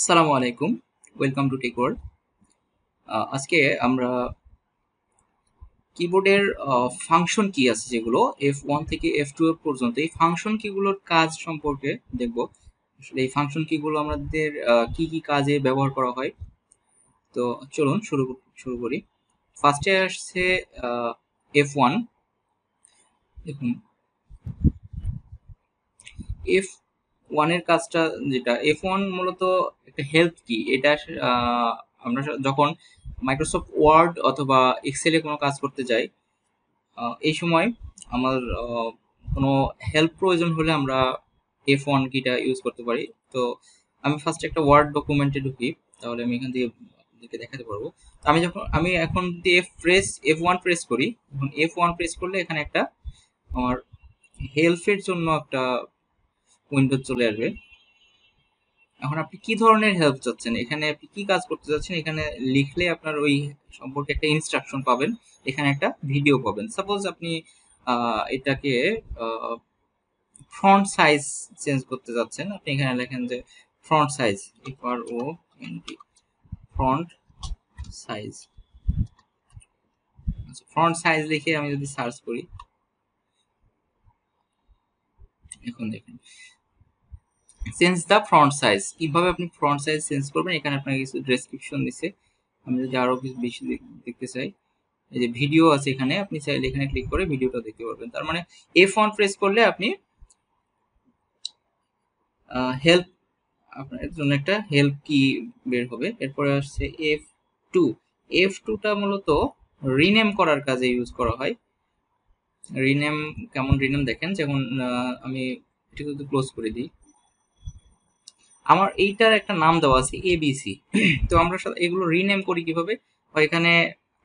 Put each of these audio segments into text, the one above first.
আসসালামু আলাইকুম, welcome to take world. আজকে আমরা কিবোর্ডের ফাংশন কি আছে যেগুলো F1 থেকে F12 পর্যন্ত এই ফাংশন কিগুলোর কাজ সম্পর্কে দেখব। আসলে এই ফাংশন কিগুলো আমাদের কি কি কাজে ব্যবহার করা হয়। তো চলুন শুরু করি। ফার্স্টে আসছে F1। দেখুন, F1 এর কাজটা যেটা F1 মূলত একটা হেল্প কি। এটা আমরা যখন মাইক্রোসফট ওয়ার্ড অথবা এক্সেলে কোনো কাজ করতে যাই, এই সময় আমার কোনো হেল্প প্রয়োজন হলে আমরা F1 কিটা ইউজ করতে পারি। তো আমি ফার্স্ট একটা ওয়ার্ড ডকুমেন্টে ঢুকি, তাহলে আমি এখান থেকে আপনাদেরকে দেখাতে পারবো। তো আমি এখন যদি F1 প্রেস করি, এখন F1 প্রেস করলে এখানে একটা আমার হেল্পের জন্য একটা উইন্ডো চলে আসবে। এখন আপনি কি ধরনের হেল্প চাচ্ছেন, এখানে আপনি কি কাজ করতে চাচ্ছেন, এখানে লিখলে আপনার ওই সম্পর্কে একটা ইনস্ট্রাকশন পাবেন, এখানে একটা ভিডিও পাবেন। সাপোজ আপনি এটাকে ফ্রন্ট সাইজ চেঞ্জ করতে যাচ্ছেন, আপনি এখানে লেখেন যে front size, FRONT, front size. Front size লিখে আমি যদি সার্চ করি, এখন দেখেন চেঞ্জ দ্য ফ্রন্ট সাইজ। কিভাবে আপনি ফ্রন্ট সাইজ চেঞ্জ করবেন, এখানে আপনাকে কিছু ডেসক্রিপশন দিছে। আমি যদি আরো কিছু বেশি দেখতে চাই, এই যে ভিডিও আছে এখানে, আপনি চাইলে এখানে ক্লিক করে ভিডিওটা দেখতে পারবেন। তার মানে F1 প্রেস করলে আপনি হেল্প, আপনার জন্য একটা হেল্প কি বের হবে। এরপরে আসছে F2। F2টা মূলত রিনেম করার কাজে ইউজ করা হয়। রিনেম, কেমন রিনেম দেখেন, যেমন আমি এটা যদি ক্লোজ করে দিই, আমার এইটার একটা নাম দেওয়া আছে ABC। তো আমরা এগুলো রিনেম করি কিভাবে, হয় এখানে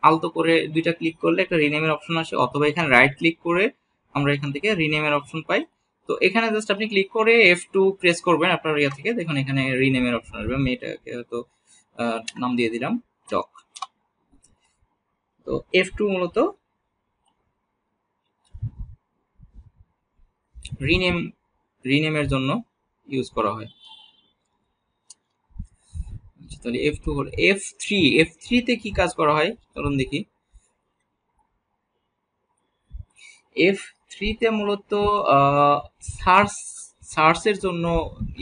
আলতো করে দুইটা ক্লিক করলে একটা রিনেমের অপশন আসে, অথবা এখানে রাইট ক্লিক করে আমরা এখান থেকে রিনেমের অপশন পাই। তো এখানে জাস্ট আপনি ক্লিক করে F2 প্রেস করবেন আপনার ইয়া থেকে, দেখুন এখানে রিনেমের অপশন আসবে। আমি এটাকে হয়তো নাম দিয়ে দিলাম টক। তো F2 মূলত রিনেম রিনেমের জন্য ইউজ করা হয়। আচ্ছা, তাহলে F2 হলো। F3 তে কি কাজ করা হয় চলুন দেখি। F3 তে মূলত সার্চ সার্চের জন্য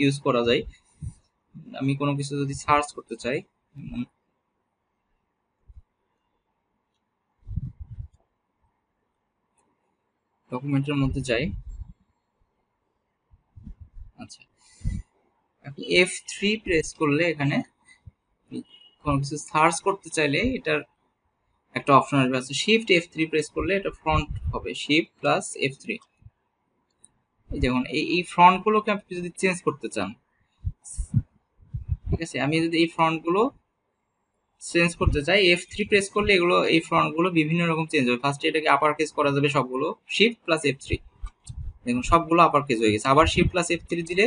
ইউজ করা যায়। আমি কোনো কিছু যদি সার্চ করতে চাই, ডকুমেন্টের মধ্যে যাই। আচ্ছা, আপনি F3 প্রেস করলে এখানে কোনো কিছু সার্চ করতে চাইলে এটার একটা অপশন আসবে। আছে শিফট F3 প্রেস করলে এটা ফ্রন্ট হবে, শিফট প্লাস F3। যেমন এই ফ্রন্ট গুলোকে আপনি যদি চেঞ্জ করতে চান, ঠিক আছে, আমি যদি এই ফ্রন্ট গুলো চেঞ্জ করতে চাই, F3 প্রেস করলে এগুলো, এই ফন্ট গুলো বিভিন্ন রকম চেঞ্জ হবে। ফার্স্টে এটাকে আপার কেস করা যাবে সবগুলো, শিফট প্লাস F3, দেখুন সবগুলো আপার কেস হয়ে গেছে। আবার শিফট প্লাস F3 দিলে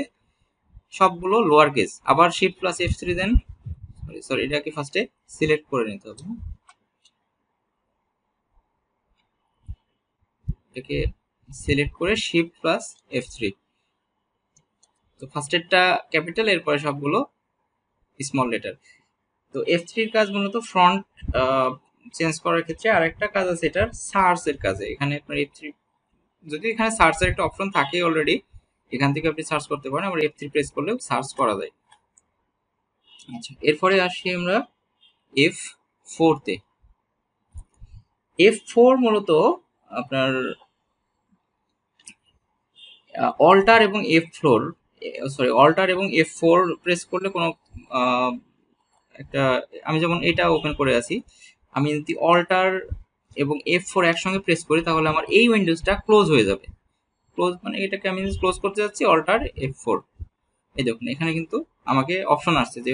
সবগুলো লোয়ার কেস, আবার শিফট প্লাস F3 দেন, সরি এটাকে ফার্স্টে সিলেক্ট করে নিতে হবে, এটাকে সিলেক্ট করে শিফট প্লাস F3। তো ফার্স্টেরটা ক্যাপিটাল, এরপরে সবগুলো স্মল লেটার। তো F3 এর কাজ মূলত ফ্রন্ট চেঞ্জ করার ক্ষেত্রে। আর একটা কাজ আছে এটার সার্চ এর কাজে। এখানে আপনার F3, যদি এখানে সার্চের একটা অপশন থাকে অলরেডি, এখান থেকে আপনি সার্চ করতে পারেন, আবার F3 প্রেস করলেও সার্চ করা যায়। আচ্ছা, এরপরে আসি আমরা F4 তে। F4 মূলত আপনার অল্টার এবং F4, সরি অল্টার এবং F4 প্রেস করলে কোনো একটা, আমি যেমন এটা ওপেন করে আছি, আমি যদি অল্টার এবং F4 একসঙ্গে প্রেস করি তাহলে আমার এই উইন্ডোজটা ক্লোজ হয়ে যাবে। ক্লোজ মানে এটাকে আমি ক্লোজ করতে যাচ্ছি, অল্টার F4। এই দেখুন এখানে কিন্তু আমাকে অপশন আসছে যে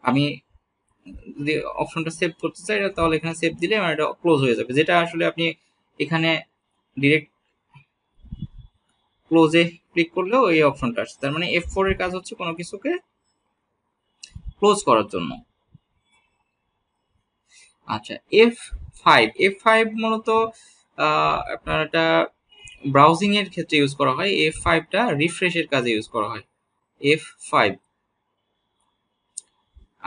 আমি যদি অপশনটা সেভ করতে চাই তাহলে এখানে সেভ দিলে আমার এটা ক্লোজ হয়ে যাবে, যেটা আসলে আপনি এখানে ডিরেক্ট ক্লোজে ক্লিক করলেও এই অপশনটা আসছে। তার মানে F4 এর কাজ হচ্ছে কোনো কিছুকে ক্লোজ করার জন্য। আচ্ছা, F5 মূলত আপনার এটা ব্রাউজিং এর ক্ষেত্রে ইউজ করা হয়। F5টা রিফ্রেশের কাজে ইউজ করা হয়। F5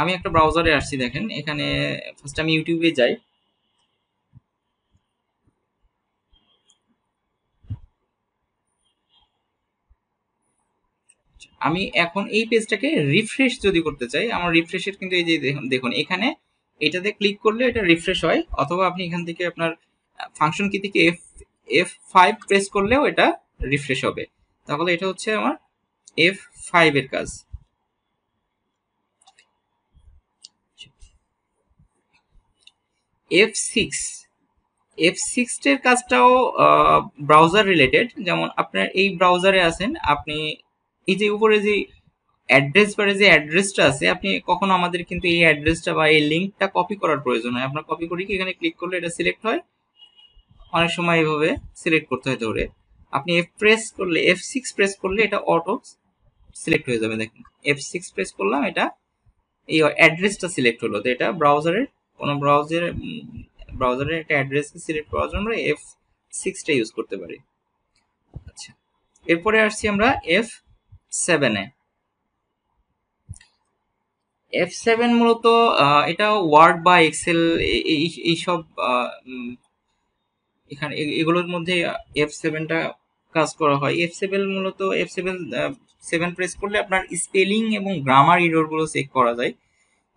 আমি একটা ব্রাউজারে আসছি, দেখেন এখানে ফার্স্ট আমি ইউটিউবে যাই। আমি এখন এই পেজটাকে রিফ্রেশ যদি করতে চাই, আমার রিফ্রেশের কিন্তু এই যে দেখুন দেখুন এখানে এটাতে ক্লিক করলে এটা রিফ্রেশ হয়, অথবা আপনি এখান থেকে আপনার ফাংশন কি থেকে F5 প্রেস করলেও এটা রিফ্রেশ হবে। তাহলে এটা হচ্ছে আমার F5 এর কাজ। F6 F6 এর কাজটাও ব্রাউজার রিলেটেড। যেমন আপনার এই ব্রাউজারে আছেন, আপনি এই যে উপরে যে অ্যাড্রেস বারে যে অ্যাড্রেসটা আছে, আপনি কখনো আমাদের কিন্তু এই অ্যাড্রেসটা বা এই লিঙ্কটা কপি করার প্রয়োজন হয়। আপনার কপি করে কি এখানে ক্লিক করলে এটা সিলেক্ট হয়, অনেক সময় এইভাবে সিলেক্ট করতে হয় ধরে। আপনি F6 প্রেস করলে এটা অটো সিলেক্ট হয়ে যাবে। দেখেন F6 প্রেস করলাম, এটা এই অ্যাড্রেসটা সিলেক্ট হলো। তো এটা ব্রাউজারের কোনো ব্রাউজারের একটা অ্যাড্রেসকে সিলেক্ট করার জন্য F6টা ইউজ করতে পারি। আচ্ছা, এরপরে আসছি আমরা F7 এ। F7 মূলত এটা ওয়ার্ড বা এক্সেল এইসব এখানে এগুলোর মধ্যে F7টা কাজ করা হয়। F7 মূলত F7 প্রেস করলে আপনার স্পেলিং এবং গ্রামার এরর গুলো চেক করা যায়।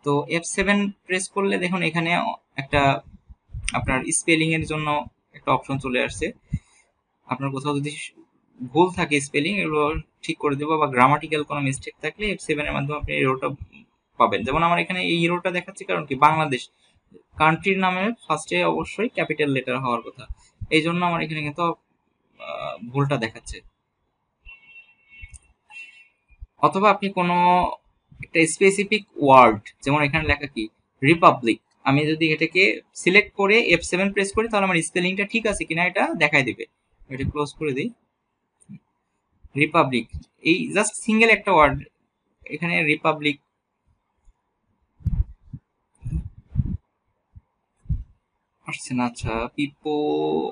তো F7 প্রেস করলে দেখুন এখানে একটা আপনার স্পেলিং এর জন্য একটা অপশন চলে আসছে। আপনার কোথাও যদি ভুল থাকে স্পেলিং, এগুলো ঠিক করে দেবো, বা গ্রামাটিক্যাল কোনো মিস্টেক থাকলে F7 এর মাধ্যমে আপনি এররটা পাবেন। যেমন আমার এখানে এই এররটা দেখাচ্ছে, কারণ কি বাংলাদেশ কান্ট্রির নামে ফার্স্টে অবশ্যই ক্যাপিটাল লেটার হওয়ার কথা, এই জন্য আমার এখানে কিন্তু ভুলটা দেখাচ্ছে। অথবা আপনি কোনো একটা স্পেসিফিক ওয়ার্ড, যেমন এখানে লেখা কি রিপাবলিক, আমি যদি এটাকে সিলেক্ট করে F7 প্রেস করি, তাহলে আমার স্পেলিংটা ঠিক আছে কিনা এটা দেখাই দিবে। এটা ক্লোজ করে দিই। রিপাবলিক, এই জাস্ট সিঙ্গেল একটা ওয়ার্ড এখানে রিপাবলিক আসছে না। আচ্ছা, পিপো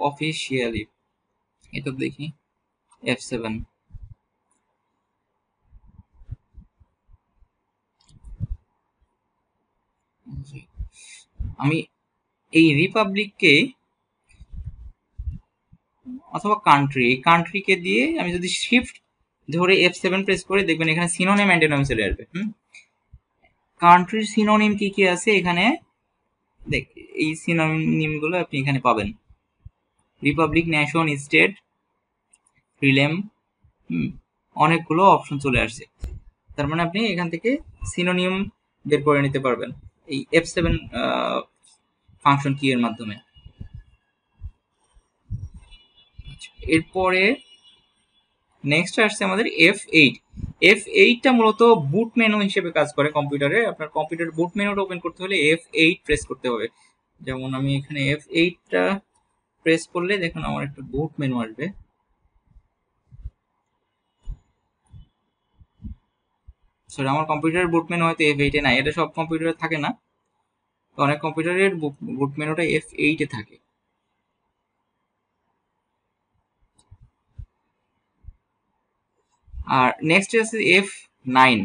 অফিসিয়ালি, এটা দেখি F7। আমি এই রিপাবলিককে অথবা কান্ট্রি, এই কান্ট্রিকে দিয়ে আমি যদি শিফট ধরে F7 প্রেস করে, দেখবেন এখানে সিনোনিম অ্যান্টোনিম চলে আসবে। কান্ট্রির সিনোনিম কি কি আছে এখানে, দেখ এই সিনোনিম গুলো আপনি এখানে পাবেন। রিপাবলিক, নেশন, স্টেট, রিলেম, অনেকগুলো অপশন চলে আসছে। তার মানে আপনি এখান থেকে সিনোনিম বের করে নিতে পারবেন এই F7 ফাংশন কি এর মাধ্যমে। এরপরে নেক্সট আসছে আমাদের F8। F8টা মূলত বুট মেনু হিসেবে কাজ করে কম্পিউটারে। আপনার কম্পিউটার বুট মেনুটা ওপেন করতে হলে F8 প্রেস করতে হবে। যেমন আমি এখানে F8টা প্রেস করলে দেখুন আমার একটা বুট মেনু আসবে। সরি, আমার কম্পিউটারের বুট মেনু হয়তো F8 এ নাই, এটা সব কম্পিউটারে থাকে না। তো অনেক কম্পিউটারের বুট মেনুটা F8 এ থাকে। আর নেক্সট আছে F9।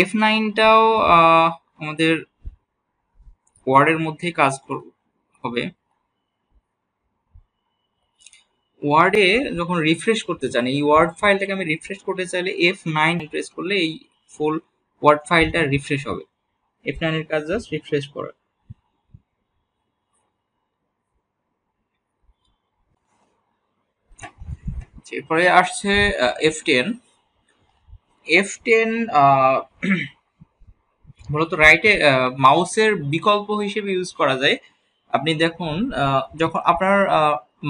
F9টাও আমাদের ওয়ার্ডের মধ্যেই কাজ হবে। ওয়ার্ডে যখন রিফ্রেশ করতে চান, এই ওয়ার্ড ফাইলটাকে আমি রিফ্রেশ করতে চাইলে F9 প্রেস করলে এই ফুল ওয়ার্ড ফাইলটা রিফ্রেশ হবে। F9 এর কাজ জাস্ট রিফ্রেশ করা। এরপরে আসছে F10। F10 মূলত রাইটে মাউসের বিকল্প হিসেবে ইউজ করা যায়। আপনি দেখুন যখন আপনার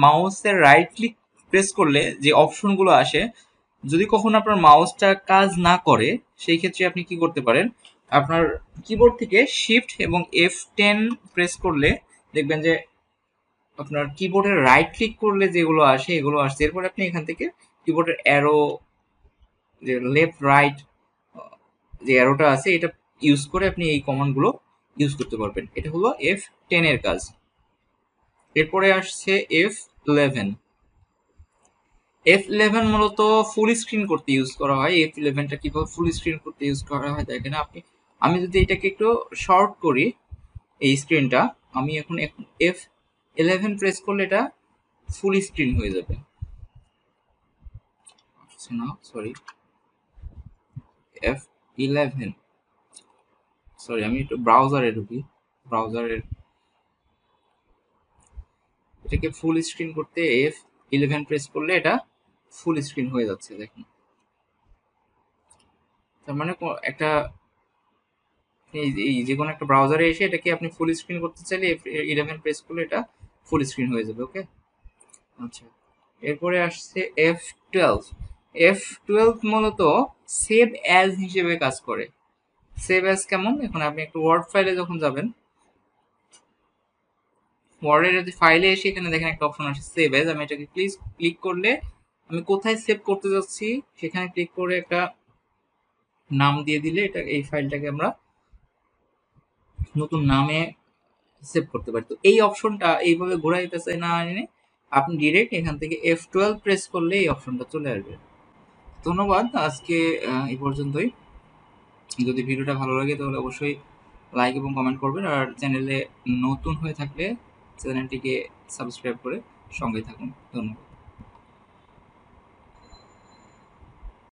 মাউসের রাইট ক্লিক প্রেস করলে যে অপশনগুলো আসে, যদি কখনো আপনার মাউসটা কাজ না করে, সেই ক্ষেত্রে আপনি কি করতে পারেন, আপনার কিবোর্ড থেকে শিফট এবং F10 প্রেস করলে দেখবেন যে আপনার কিবোর্ডের রাইট ক্লিক করলে যেগুলো আসে এগুলো আসছে। এরপরে আপনি এখান থেকে কিবোর্ডের অ্যারো, যে লেফট রাইট যে অ্যারোটা আছে, এটা ইউজ করে আপনি এই কমান্ডগুলো ইউজ করতে পারবেন। এটা হলো F10 এর কাজ। এরপরে আসছে F11। F11 মূলত ফুল স্ক্রিন করতে ইউজ করা হয়। F11টা কিভাবে ফুল স্ক্রিন করতে ইউজ করা হয় দেখেন আমি যদি এটাকে একটু শর্ট করি এই স্ক্রিনটা, আমি এখন F11 প্রেস করলে এটা ফুল স্ক্রিন হয়ে যাবে। না সরি, F11, সরি আমি একটু ব্রাউজারে ঢুকি। ব্রাউজারের এটাকে ফুল স্ক্রিন করতে F11 প্রেস করলে এটা ফুল স্ক্রিন হয়ে যাচ্ছে দেখুন। তার মানে একটা এই যে কোনো একটা ব্রাউজারে এসে এটাকে আপনি ফুল স্ক্রিন করতে চাইলে F11 প্রেস করলে এটা ফুল স্ক্রিন হয়ে যাবে। ওকে, আচ্ছা। এরপরে আসছে F12। F12 মূলত সেভ অ্যাজ হিসেবে কাজ করে। সেভ অ্যাজ কেমন, এখন আপনি একটা ওয়ার্ড ফাইলে যখন যাবেন, ওয়ার্ডের যদি ফাইলে এসে এখানে দেখেন একটা অপশন আছে সেভ অ্যাজ, আমি এটাকে ক্লিক করলে আমি কোথায় সেভ করতে যাচ্ছি সেখানে ক্লিক করে একটা নাম দিয়ে দিলে এটা এই ফাইলটাকে আমরা নতুন নামে সেভ করতে পারি। তো এই অপশনটা এইভাবে ঘোরাইতে চাই না এনে আপনি ডিরেক্ট এখান থেকে F12 প্রেস করলে এই অপশনটা চলে আসবে। ধন্যবাদ, আজকে এই পর্যন্তই। যদি ভিডিওটা ভালো লাগে তাহলে অবশ্যই লাইক এবং কমেন্ট করবেন, আর চ্যানেলে নতুন হয়ে থাকলে চ্যানেলটিকে সাবস্ক্রাইব করে সঙ্গে থাকুন। ধন্যবাদ।